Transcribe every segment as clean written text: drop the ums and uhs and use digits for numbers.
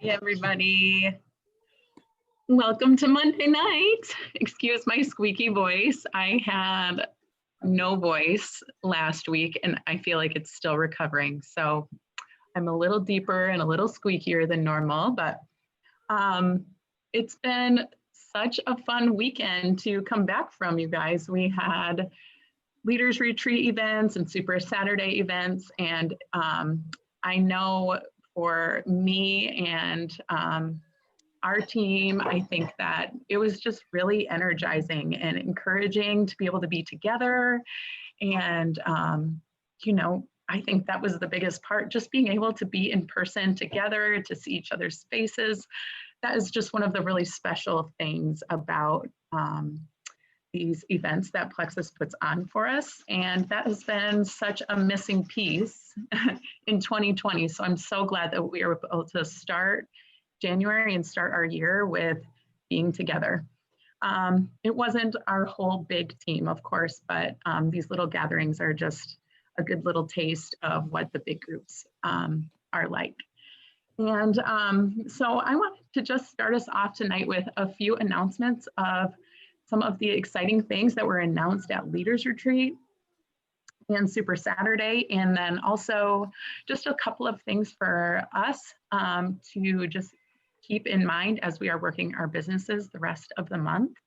Everybody. Welcome to Monday night. Excuse my squeaky voice. I had no voice last week and I feel like it's still recovering. So I'm a little deeper and a little squeakier than normal, but it's been such a fun weekend to come back from, you guys. We had leaders retreat events and super Saturday events. And I know for me and our team, I think that it was just really energizing and encouraging to be able to be together. And, I think that was the biggest part, just being able to be in person together, to see each other's faces. That is just one of the really special things about these events that Plexus puts on for us. And that has been such a missing piece in 2020. So I'm so glad that we were able to start January and start our year with being together. It wasn't our whole big team, of course, but these little gatherings are just a good little taste of what the big groups are like. And so I wanted to just start us off tonight with a few announcements of some of the exciting things that were announced at Leaders Retreat and Super Saturday, and then also just a couple of things for us to just keep in mind as we are working our businesses the rest of the month.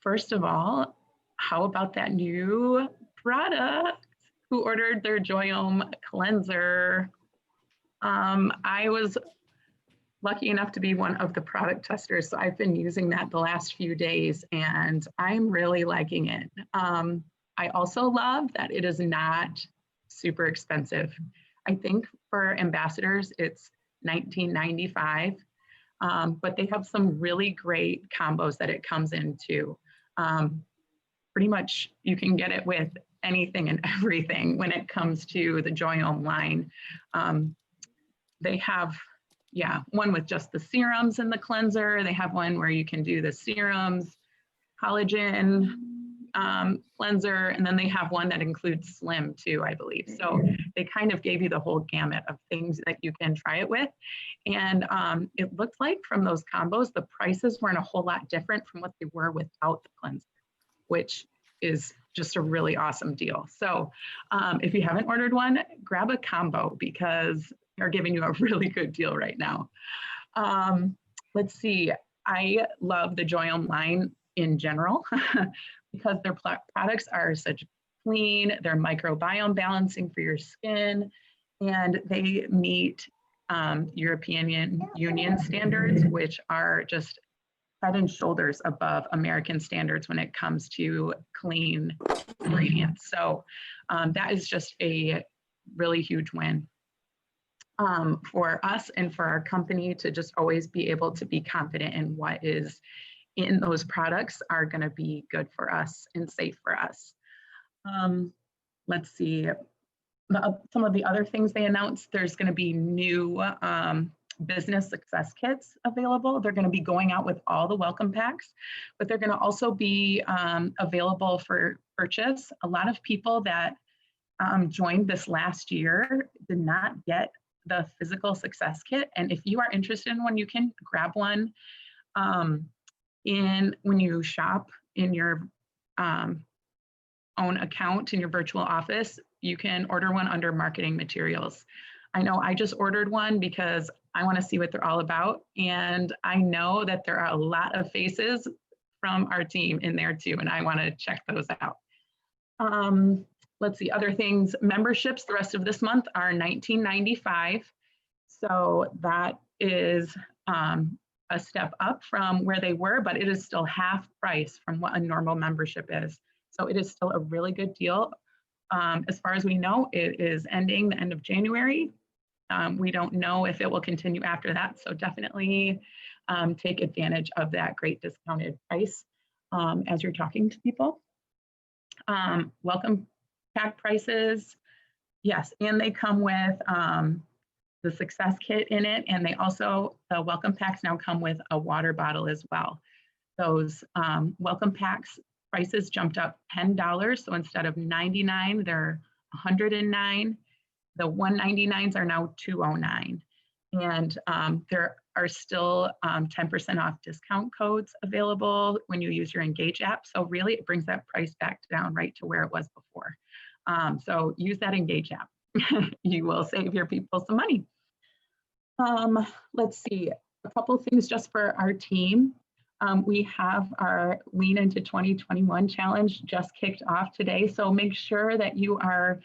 First of all, how about that new product? Who ordered their Joyome cleanser? I was lucky enough to be one of the product testers, so I've been using that the last few days and I'm really liking it. I also love that it is not super expensive. I think for ambassadors, it's $19.95, but they have some really great combos that it comes into. Pretty much you can get it with anything and everything when it comes to the Joyome line. They have, one with just the serums and the cleanser. They have one where you can do the serums, collagen, cleanser, and then they have one that includes slim too, I believe. So they kind of gave you the whole gamut of things that you can try it with. And it looked like from those combos, the prices weren't a whole lot different from what they were without the cleanser, which is just a really awesome deal. So if you haven't ordered one, grab a combo because they're giving you a really good deal right now. Let's see, I love the Joyome line in general because their products are such clean, they're microbiome balancing for your skin, and they meet European Union standards, which are just head and shoulders above American standards when it comes to clean ingredients. So that is just a really huge win for us and for our company to just always be able to be confident in what is in those products are going to be good for us and safe for us. Let's see, some of the other things they announced, there's going to be new business success kits available. They're going to be going out with all the welcome packs, but they're going to also be available for purchase. A lot of people that joined this last year did not get the physical success kit. And if you are interested in one, you can grab one when you shop in your own account in your virtual office. You can order one under marketing materials. I know I just ordered one because I want to see what they're all about. And I know that there are a lot of faces from our team in there too, and I want to check those out. Let's see, other things. Memberships the rest of this month are $19.95. So that is a step up from where they were, but it is still half price from what a normal membership is. So it is still a really good deal. As far as we know, it is ending the end of January. We don't know if it will continue after that. So definitely take advantage of that great discounted price as you're talking to people. Welcome pack prices. Yes, and they come with the success kit in it. And they also, the welcome packs now come with a water bottle as well. Those welcome packs prices jumped up $10. So instead of $99, they're $109. The $199s are now $209. And there are still 10% off discount codes available when you use your Engage app. So really it brings that price back down right to where it was before. So use that Engage app. You will save your people some money. Let's see, a couple things just for our team. We have our Lean into 2021 challenge just kicked off today. So make sure that you are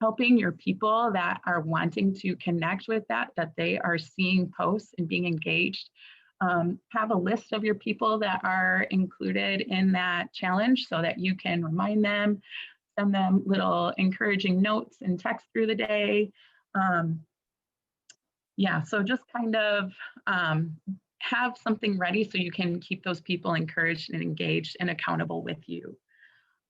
helping your people that are wanting to connect with that they are seeing posts and being engaged. Have a list of your people that are included in that challenge so that you can remind them, send them little encouraging notes and text through the day. Yeah, so just kind of have something ready so you can keep those people encouraged and engaged and accountable with you.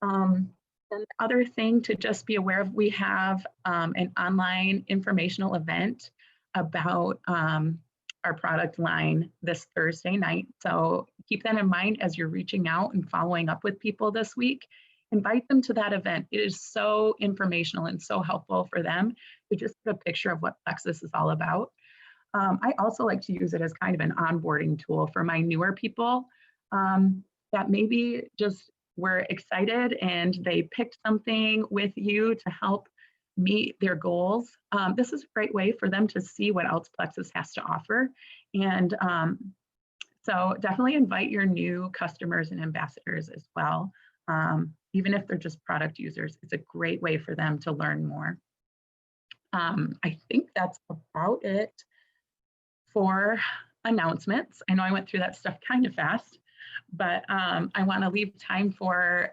And the other thing to just be aware of, we have an online informational event about our product line this Thursday night. So keep that in mind as you're reaching out and following up with people this week. Invite them to that event. It is so informational and so helpful for them to just get a picture of what Plexus is all about. I also like to use it as kind of an onboarding tool for my newer people that maybe just were excited and they picked something with you to help meet their goals. This is a great way for them to see what else Plexus has to offer. And so definitely invite your new customers and ambassadors as well. Even if they're just product users, it's a great way for them to learn more. I think that's about it for announcements. I know I went through that stuff kind of fast, but I want to leave time for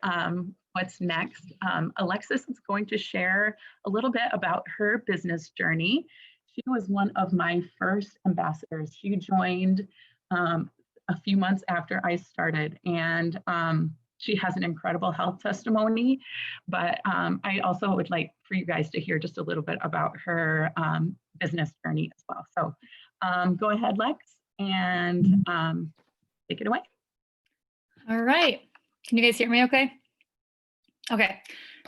what's next. Alexis is going to share a little bit about her business journey. She was one of my first ambassadors. She joined a few months after I started, and she has an incredible health testimony, but I also would like for you guys to hear just a little bit about her business journey as well. So go ahead, Lex, and take it away. All right. Can you guys hear me okay? Okay.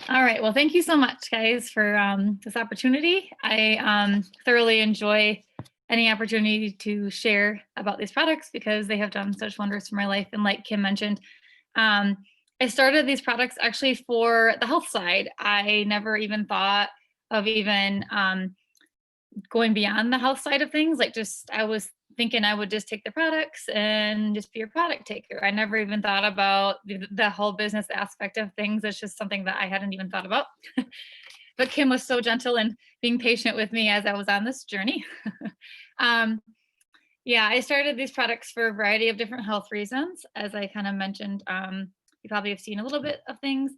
All right. Well, thank you so much, guys, for this opportunity. I thoroughly enjoy any opportunity to share about these products because they have done such wonders for my life. And like Kim mentioned, I started these products actually for the health side. I never even thought of even going beyond the health side of things. Like I was thinking I would just take the products and just be a product taker. I never even thought about the whole business aspect of things. It's just something that I hadn't even thought about. But Kim was so gentle and being patient with me as I was on this journey. Yeah, I started these products for a variety of different health reasons. As I kind of mentioned, you probably have seen a little bit of things,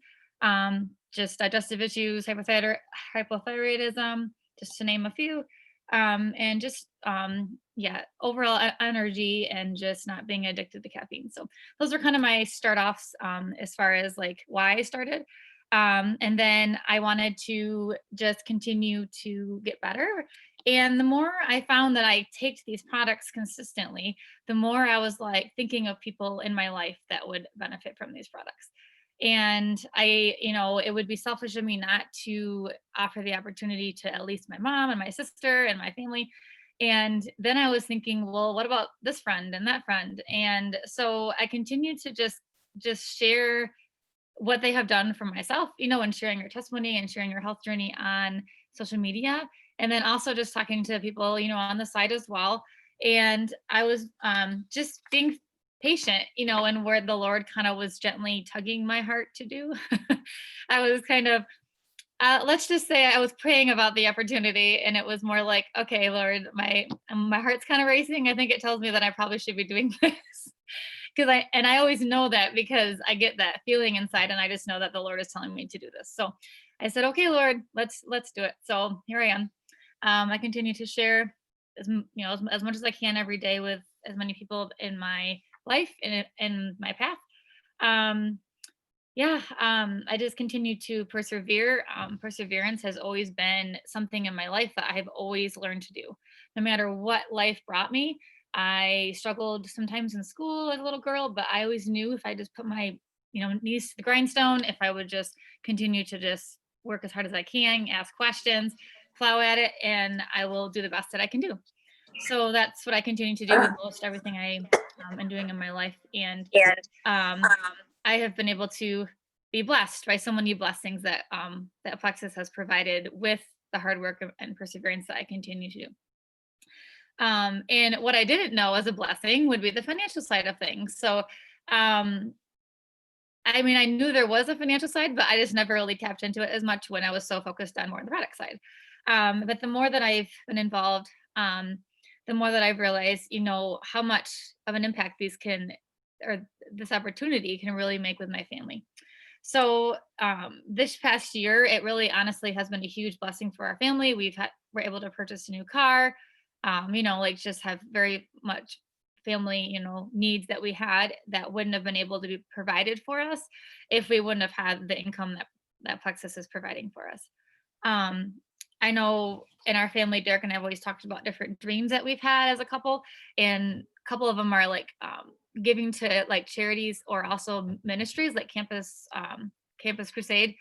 just digestive issues, hypothyroidism, just to name a few, and just, yeah, overall energy and just not being addicted to caffeine. So those were kind of my start offs as far as like why I started. And then I wanted to just continue to get better. And the more I found that I take these products consistently, the more I was like thinking of people in my life that would benefit from these products. And it would be selfish of me not to offer the opportunity to at least my mom and my sister and my family. And then I was thinking, well, what about this friend and that friend? And so I continued to just share what they have done for myself, and sharing your testimony and sharing your health journey on social media. And then also just talking to people, on the side as well. And I was just being patient, and where the Lord kind of was gently tugging my heart to do. I was kind of, let's just say I was praying about the opportunity, and it was more like, okay, Lord, my heart's kind of racing. I think it tells me that I probably should be doing this. I always know that because I get that feeling inside, and I just know that the Lord is telling me to do this. So I said, okay, Lord, let's do it. So here I am. I continue to share as much as I can every day with as many people in my life and in my path. I just continue to persevere. Perseverance has always been something in my life that I have always learned to do. No matter what life brought me, I struggled sometimes in school as a little girl, but I always knew if I just put my knees to the grindstone, if I would just continue to just work as hard as I can, ask questions, plow at it, and I will do the best that I can do. So that's what I continue to do with most everything I am doing in my life. And I have been able to be blessed by so many blessings that that Plexus has provided with the hard work and perseverance that I continue to do. And what I didn't know as a blessing would be the financial side of things. So um, I mean, I knew there was a financial side, but I just never really tapped into it as much when I was so focused on more the product side. But the more that I've been involved, the more that I've realized, you know, how much of an impact these can, or this opportunity can really make with my family. So this past year, it really honestly has been a huge blessing for our family. We're able to purchase a new car, you know, like just have very much family, you know, needs that we had that wouldn't have been able to be provided for us if we wouldn't have had the income that Plexus is providing for us. Um, I know in our family, Derek and I have always talked about different dreams that we've had as a couple, and a couple of them are like giving to like charities or also ministries like Campus Crusade.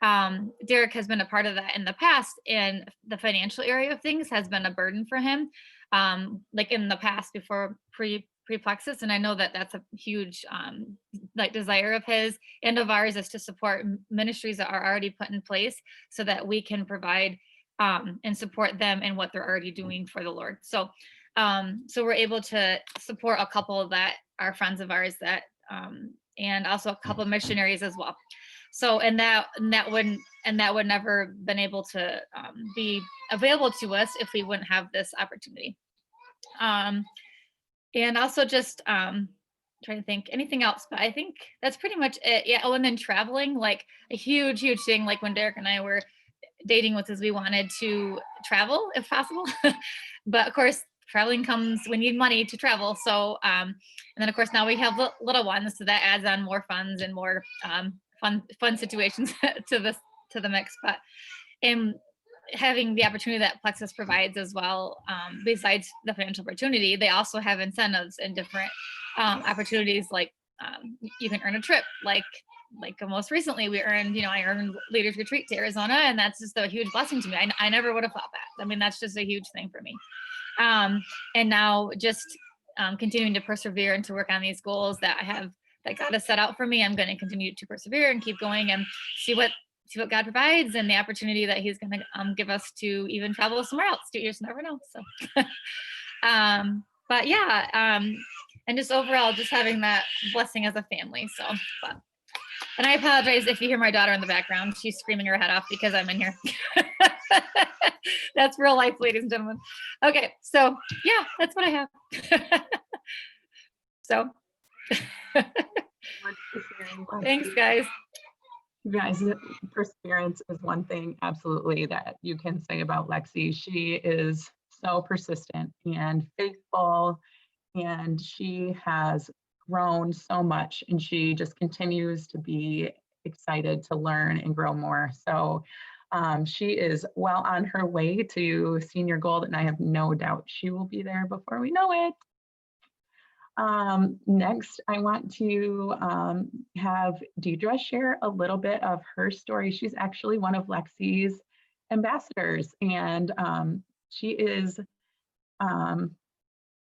Derek has been a part of that in the past, and the financial area of things has been a burden for him, like in the past before pre-Plexus. And I know that that's a huge like desire of his and of ours, is to support ministries that are already put in place so that we can provide and support them in what they're already doing for the Lord. So we're able to support a couple that are friends of ours that and also a couple of missionaries as well. So and that would never been able to be available to us if we wouldn't have this opportunity. And also just trying to think anything else, but I think that's pretty much it. Yeah. Oh, and then traveling, like a huge thing, like when Derek and I were dating, was we wanted to travel if possible. But of course, traveling comes, we need money to travel. So and then of course now we have little ones, so that adds on more funds and more fun situations to the mix. But and having the opportunity that Plexus provides as well, besides the financial opportunity, they also have incentives and different opportunities, like you can earn a trip, like most recently we earned, you know, I earned Leaders Retreat to Arizona, and that's just a huge blessing to me. I never would have thought that. I mean, that's just a huge thing for me. And now just continuing to persevere and to work on these goals that I have, that God has set out for me. I'm going to continue to persevere and keep going and see what God provides, and the opportunity that He's going to give us to even travel somewhere else. You just never know. So, but yeah, and just overall, just having that blessing as a family. So, but, and I apologize if you hear my daughter in the background. She's screaming her head off because I'm in here. That's real life, ladies and gentlemen. Okay, so yeah, that's what I have. So, thanks, guys. You guys, perseverance is one thing absolutely that you can say about Lexi. She is so persistent and faithful, and she has grown so much, and she just continues to be excited to learn and grow more. So she is well on her way to senior gold, and I have no doubt she will be there before we know it. Next, I want to have Deidre share a little bit of her story. She's actually one of Lexi's ambassadors, and she is,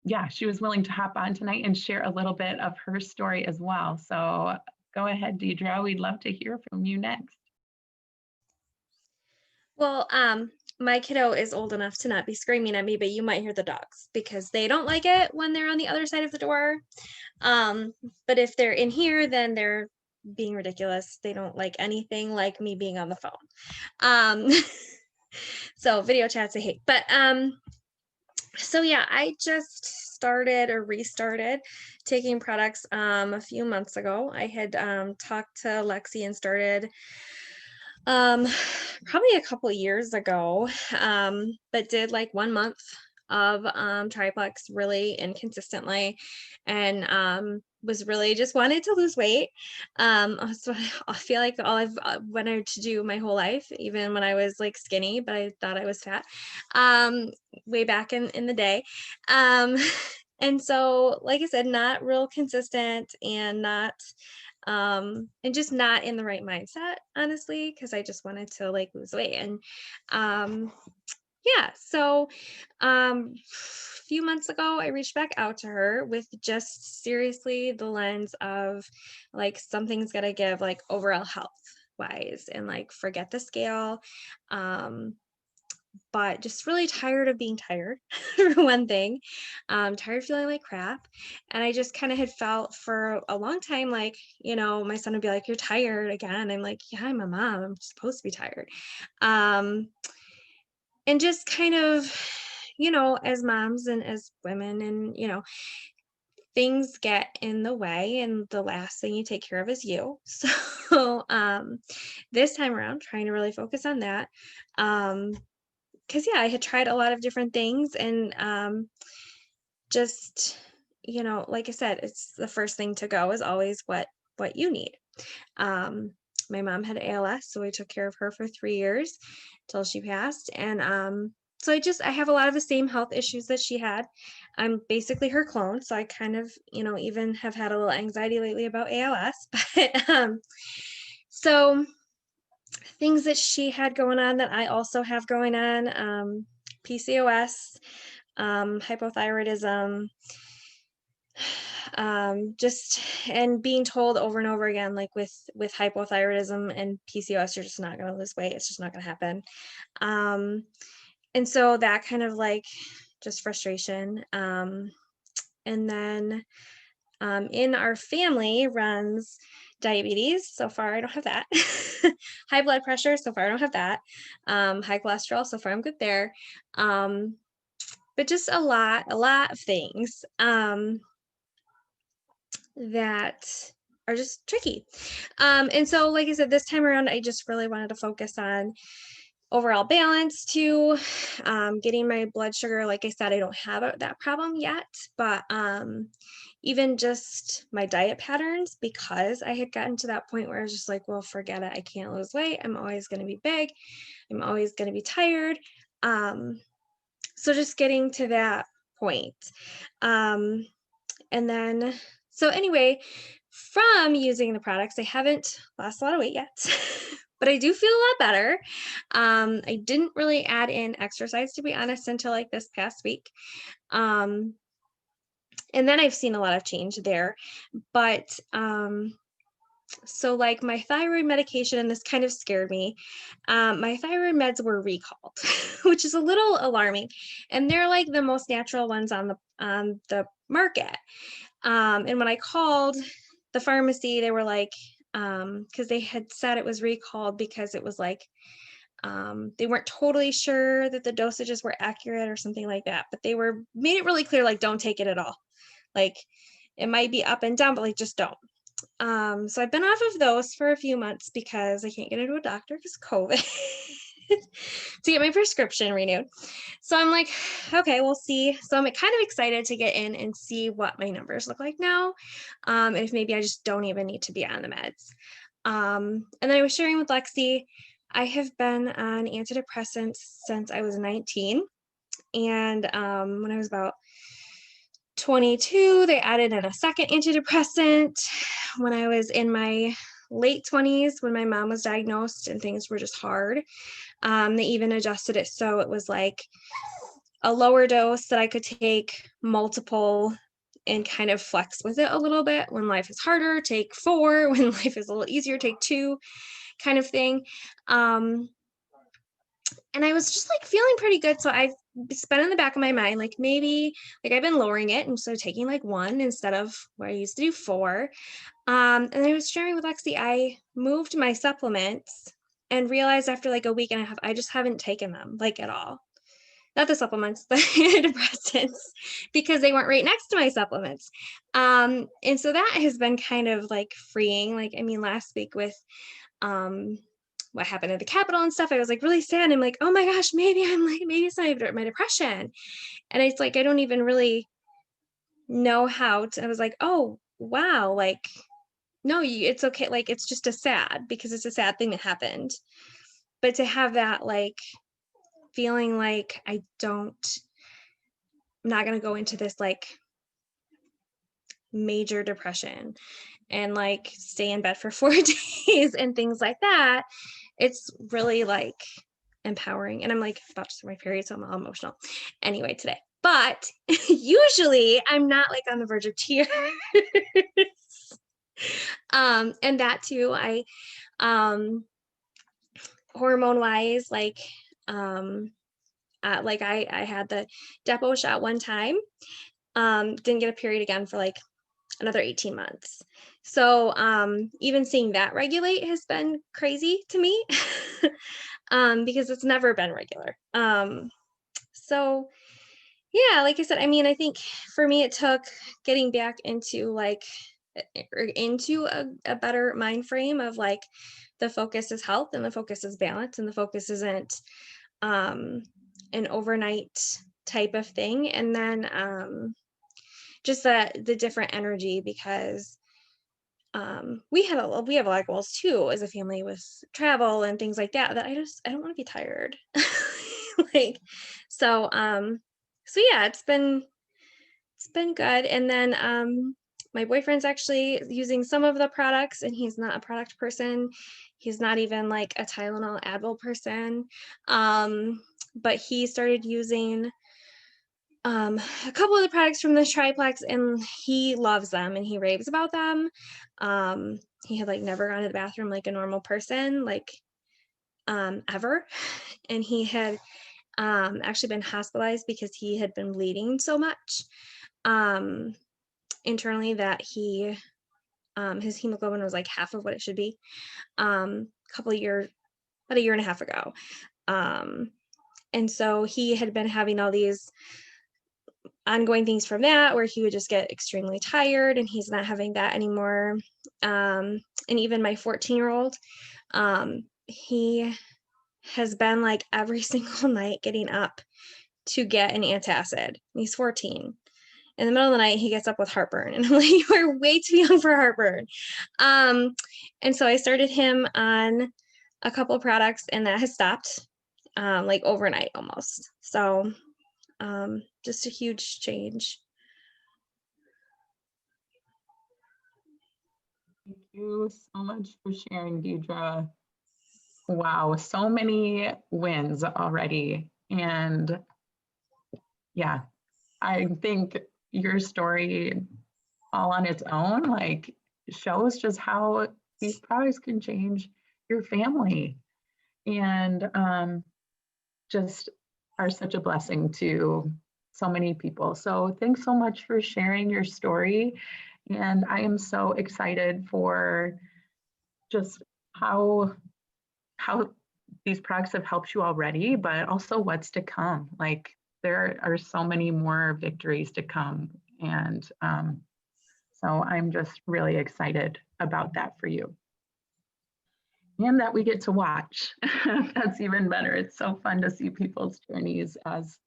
yeah, she was willing to hop on tonight and share a little bit of her story as well. So go ahead, Deidre. We'd love to hear from you next. Well, my kiddo is old enough to not be screaming at me, but you might hear the dogs because they don't like it when they're on the other side of the door. But if they're in here, then they're being ridiculous. They don't like anything like me being on the phone. So video chats I hate. But so yeah, I just started or restarted taking products a few months ago. I had talked to Lexi and started probably a couple of years ago, but did like 1 month of triplex really inconsistently, and was really just wanted to lose weight. So I feel like all I've wanted to do my whole life, even when I was like skinny, but I thought I was fat, way back in the day. And so, like I said, not real consistent and not and just not in the right mindset, honestly, because I just wanted to like lose weight. And Yeah, so a few months ago, I reached back out to her with just seriously the lens of like something's gonna give, like overall health wise, and like forget the scale. Um, but just really tired of being tired for one thing. Tired of feeling like crap. And I just kind of had felt for a long time like, my son would be like, "You're tired again." I'm like, "Yeah, I'm a mom. I'm supposed to be tired." Um, and just kind of, as moms and as women, and things get in the way, and the last thing you take care of is you. So this time around, trying to really focus on that. Because yeah, I had tried a lot of different things, and just, like I said, it's the first thing to go is always what you need. um my mom had ALS, so I took care of her for 3 years till she passed. And so I have a lot of the same health issues that she had. I'm basically her clone, so I kind of, even have had a little anxiety lately about ALS. But so things that she had going on that I also have going on: PCOS, hypothyroidism, just, and being told over and over again, like with hypothyroidism and PCOS, you're just not going to lose weight. It's just not going to happen. um and so that kind of like just frustration. And then in our family runs diabetes. So far I don't have that. High blood pressure. So far I don't have that. High cholesterol. So far I'm good there. But just a lot of things that are just tricky. And so, like I said, this time around, I just really wanted to focus on overall balance too. Getting my blood sugar. Like I said, I don't have that problem yet, but even just my diet patterns, because I had gotten to that point where I was just like, well, forget it. I can't lose weight. I'm always going to be big. I'm always going to be tired. So just getting to that point. Um, and then, so anyway, from using the products, I haven't lost a lot of weight yet, but I do feel a lot better. I didn't really add in exercise, to be honest, until like this past week. And then I've seen a lot of change there. But so like my thyroid medication, and this kind of scared me. My thyroid meds were recalled, which is a little alarming. And they're like the most natural ones on the market. And when I called the pharmacy, they were like, because they had said it was recalled because it was like, they weren't totally sure that the dosages were accurate or something like that, but they made it really clear, like, don't take it at all. Like, it might be up and down, but like, just don't. So I've been off of those for a few months because I can't get into a doctor because COVID to get my prescription renewed. So I'm like, okay, we'll see. So I'm kind of excited to get in and see what my numbers look like now. And if maybe I just don't even need to be on the meds. And then I was sharing with Lexi, I have been on antidepressants since I was 19. And when I was about 22, they added in a second antidepressant. When I was in my late 20s, when my mom was diagnosed and things were just hard, they even adjusted it so it was like a lower dose that I could take multiple and kind of flex with it a little bit. When life is harder, take 4. When life is a little easier, take 2, kind of thing. And I was just like feeling pretty good. So I've been in the back of my mind, like maybe like I've been lowering it and so taking like 1 instead of where I used to do 4. And I was sharing with Lexi, I moved my supplements and realized after like a week and a half, I just haven't taken them like at all. Not the supplements, the antidepressants, because they weren't right next to my supplements. And so that has been kind of like freeing. Like, I mean, last week with what happened at the Capitol and stuff, I was like really sad. I'm like, oh my gosh, maybe it's not my depression. And it's like, I don't even really know how to, I was like, oh, wow, like, no, it's okay. Like, it's just because it's a sad thing that happened. But to have that, like, feeling like I'm not going to go into this like major depression and like stay in bed for 4 days and things like that. It's really like empowering. And I'm like about to start my period, so I'm all emotional anyway today. But usually I'm not like on the verge of tears. And that too, I hormone wise, like I had the depot shot one time, didn't get a period again for like another 18 months. So even seeing that regulate has been crazy to me. Because it's never been regular. So yeah, like I said, I mean, I think for me it took getting back into like into a better mind frame of like the focus is health and the focus is balance and the focus isn't an overnight type of thing. And then just the different energy, because we have a lot of goals too as a family with travel and things like that I don't want to be tired. Like so yeah, it's been good. And then my boyfriend's actually using some of the products, and he's not a product person. He's not even like a Tylenol Advil person. But he started using a couple of the products from the triplex, and he loves them and he raves about them. He had like never gone to the bathroom like a normal person, like ever. And he had actually been hospitalized because he had been bleeding so much internally that he his hemoglobin was like half of what it should be about a year and a half ago. And so he had been having all these ongoing things from that where he would just get extremely tired, and he's not having that anymore. And even my 14-year-old, he has been like every single night getting up to get an antacid. He's 14. In the middle of the night, he gets up with heartburn, and I'm like, you are way too young for heartburn. And so I started him on a couple of products, and that has stopped like overnight almost. So just a huge change. Thank you so much for sharing, Deidre. Wow, so many wins already. And yeah, I think your story all on its own, like, shows just how these products can change your family, and just are such a blessing to so many people. So thanks so much for sharing your story. And I am so excited for just how these products have helped you already, but also what's to come. Like, there are so many more victories to come. And so I'm just really excited about that for you. And that we get to watch. That's even better. It's so fun to see people's journeys as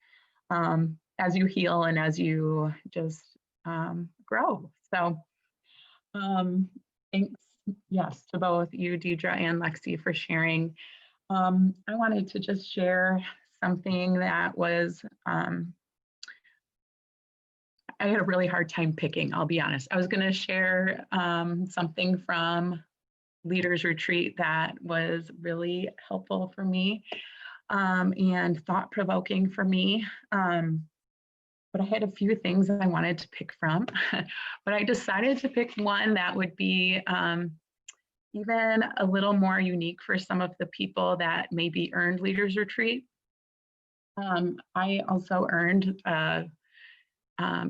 you heal and as you just grow. So thanks, yes, to both you, Deidre and Lexi, for sharing. I wanted to just share something that was, I had a really hard time picking, I'll be honest. I was going to share something from Leaders Retreat that was really helpful for me and thought-provoking for me. But I had a few things that I wanted to pick from, but I decided to pick one that would be even a little more unique for some of the people that maybe earned Leaders Retreat. I also earned an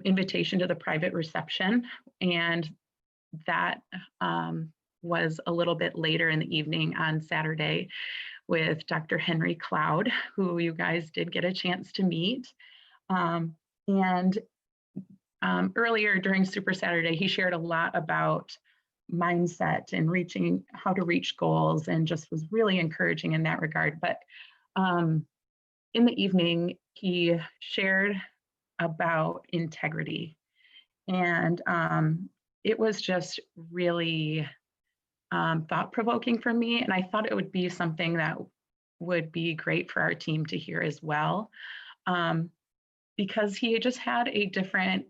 invitation to the private reception, and that was a little bit later in the evening on Saturday with Dr. Henry Cloud, who you guys did get a chance to meet. And earlier during Super Saturday, he shared a lot about mindset and how to reach goals, and just was really encouraging in that regard. But in the evening, he shared about integrity. And it was just really thought-provoking for me. And I thought it would be something that would be great for our team to hear as well, because he just had a different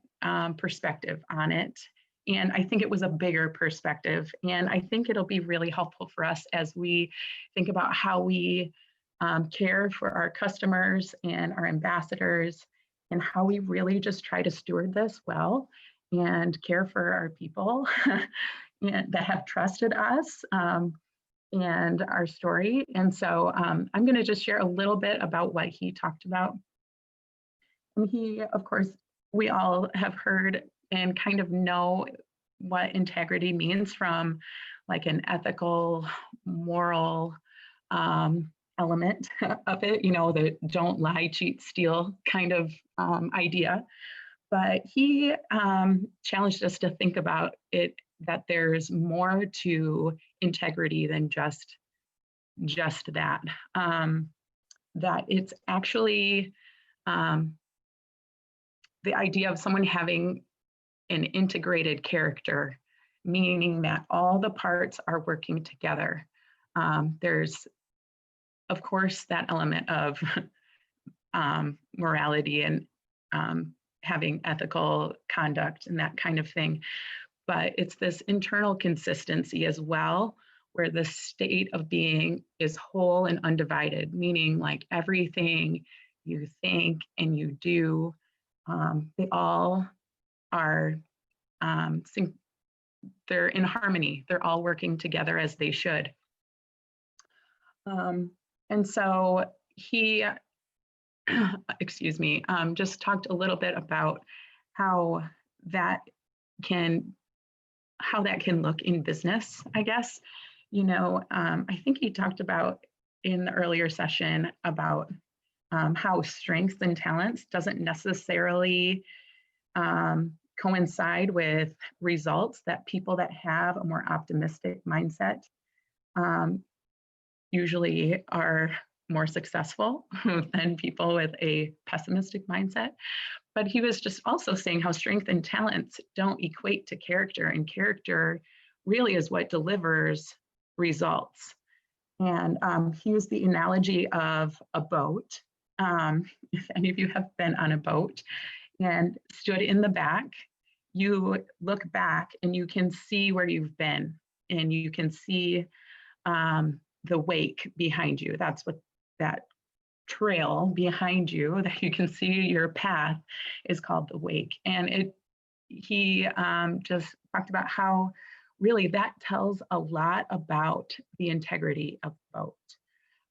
perspective on it. And I think it was a bigger perspective. And I think it'll be really helpful for us as we think about how we care for our customers and our ambassadors, and how we really just try to steward this well and care for our people and that have trusted us and our story. And so I'm going to just share a little bit about what he talked about. And he, of course, we all have heard and kind of know what integrity means from like an ethical, moral element of it, you know, the don't lie, cheat, steal kind of idea. But he challenged us to think about it, that there's more to integrity than just that. That it's actually the idea of someone having an integrated character, meaning that all the parts are working together. There's, of course, that element of morality and having ethical conduct and that kind of thing. But it's this internal consistency as well, where the state of being is whole and undivided, meaning like everything you think and you do, they all are, they're in harmony. They're all working together as they should. And so he, excuse me, just talked a little bit about how that can look in business, I guess. You know, I think he talked about in the earlier session about how strengths and talents doesn't necessarily coincide with results, that people that have a more optimistic mindset usually are more successful than people with a pessimistic mindset. But he was just also saying how strength and talents don't equate to character, and character really is what delivers results. And he used the analogy of a boat. If any of you have been on a boat and stood in the back, you look back and you can see where you've been, and you can see the wake behind you. That's what that trail behind you that you can see your path is called the wake. And he just talked about how really that tells a lot about the integrity of the boat,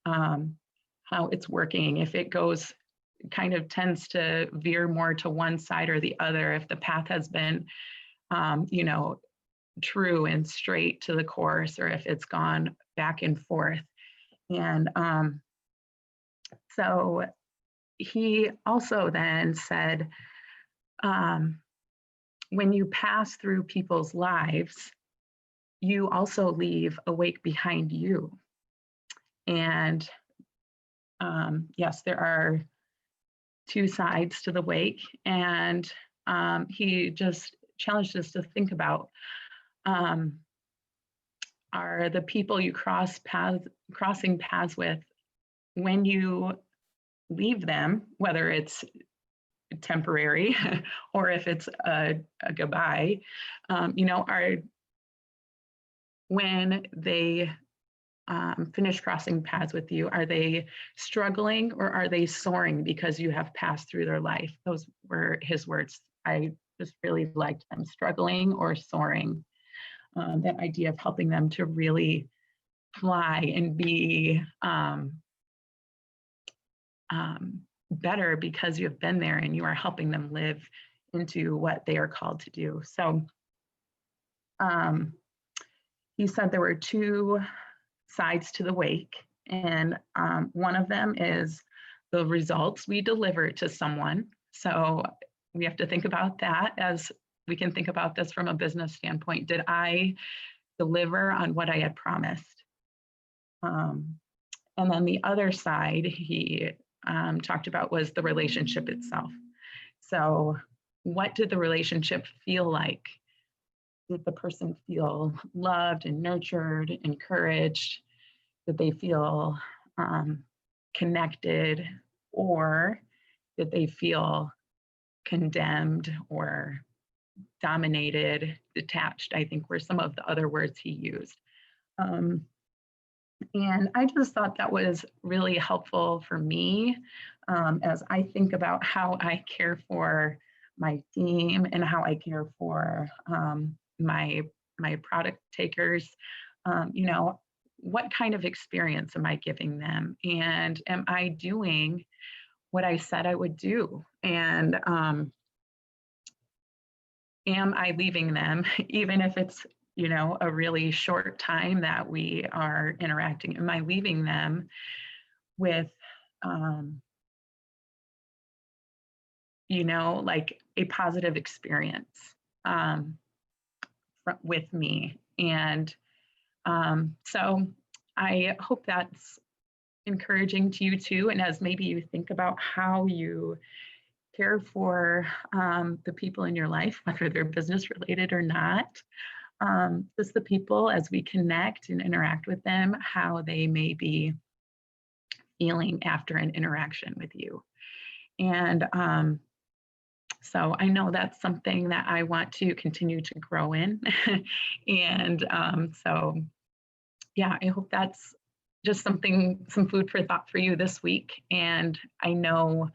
how it's working. If it goes, kind of tends to veer more to one side or the other, if the path has been, you know, true and straight to the course, or if it's gone back and forth. And so he also then said, when you pass through people's lives, you also leave a wake behind you. And yes, there are two sides to the wake. And he just challenged us to think about, are the people you crossing paths with, when you leave them, whether it's temporary or if it's a goodbye, you know, are, when they finish crossing paths with you, are they struggling or are they soaring because you have passed through their life? Those were his words. I just really liked them, struggling or soaring. That idea of helping them to really fly and be better because you have been there and you are helping them live into what they are called to do. So he said there were two sides to the wake, and one of them is the results we deliver to someone. So we have to think about that, as we can think about this from a business standpoint. Did I deliver on what I had promised? And then the other side he talked about was the relationship itself. So what did the relationship feel like? Did the person feel loved and nurtured, encouraged? Did they feel connected, or did they feel condemned or dominated, detached? I think were some of the other words he used. And I just thought that was really helpful for me as I think about how I care for my team and how I care for my product takers. You know, what kind of experience am I giving them, and am I doing what I said I would do? And am I leaving them, even if it's, you know, a really short time that we are interacting? Am I leaving them with, um, you know, like a positive experience um, with me? And so I hope that's encouraging to you too. And as maybe you think about how you care for the people in your life, whether they're business related or not, just the people as we connect and interact with them, how they may be feeling after an interaction with you. And so I know that's something that I want to continue to grow in. And so, yeah, I hope that's just something, some food for thought for you this week. And I know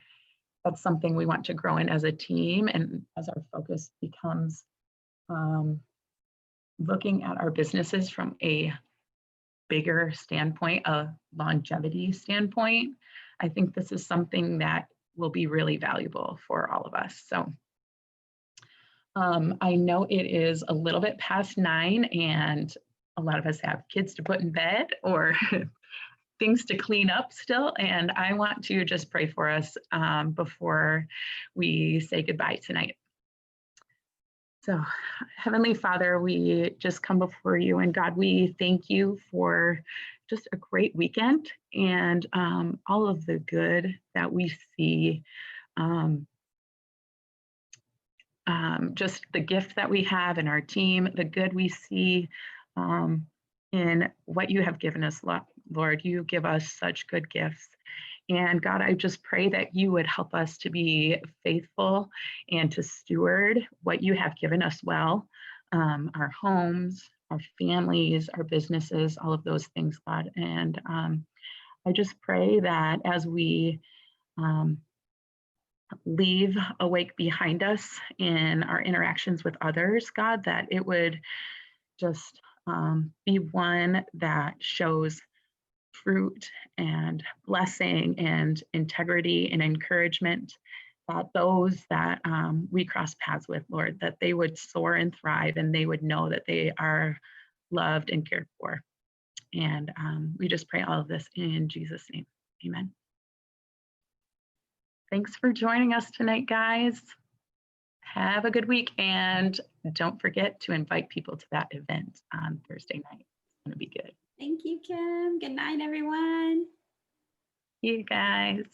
that's something we want to grow in as a team and as our focus becomes um, looking at our businesses from a bigger standpoint, a longevity standpoint. I think this is something that will be really valuable for all of us. So I know it is a little bit past 9 and a lot of us have kids to put in bed or things to clean up still. And I want to just pray for us before we say goodbye tonight. So, Heavenly Father, we just come before you, and God, we thank you for just a great weekend and all of the good that we see. Um, just the gift that we have in our team, the good we see in what you have given us, Lord. You give us such good gifts. And God, I just pray that you would help us to be faithful and to steward what you have given us well, our homes, our families, our businesses, all of those things, God. And I just pray that as we leave Awake behind us in our interactions with others, God, that it would just be one that shows fruit and blessing and integrity and encouragement, that those that we cross paths with, Lord, that they would soar and thrive and they would know that they are loved and cared for. And we just pray all of this in Jesus' name. Amen. Thanks for joining us tonight, guys. Have a good week, and don't forget to invite people to that event on Thursday night. It's going to be good. Thank you, Kim. Good night, everyone. See you guys.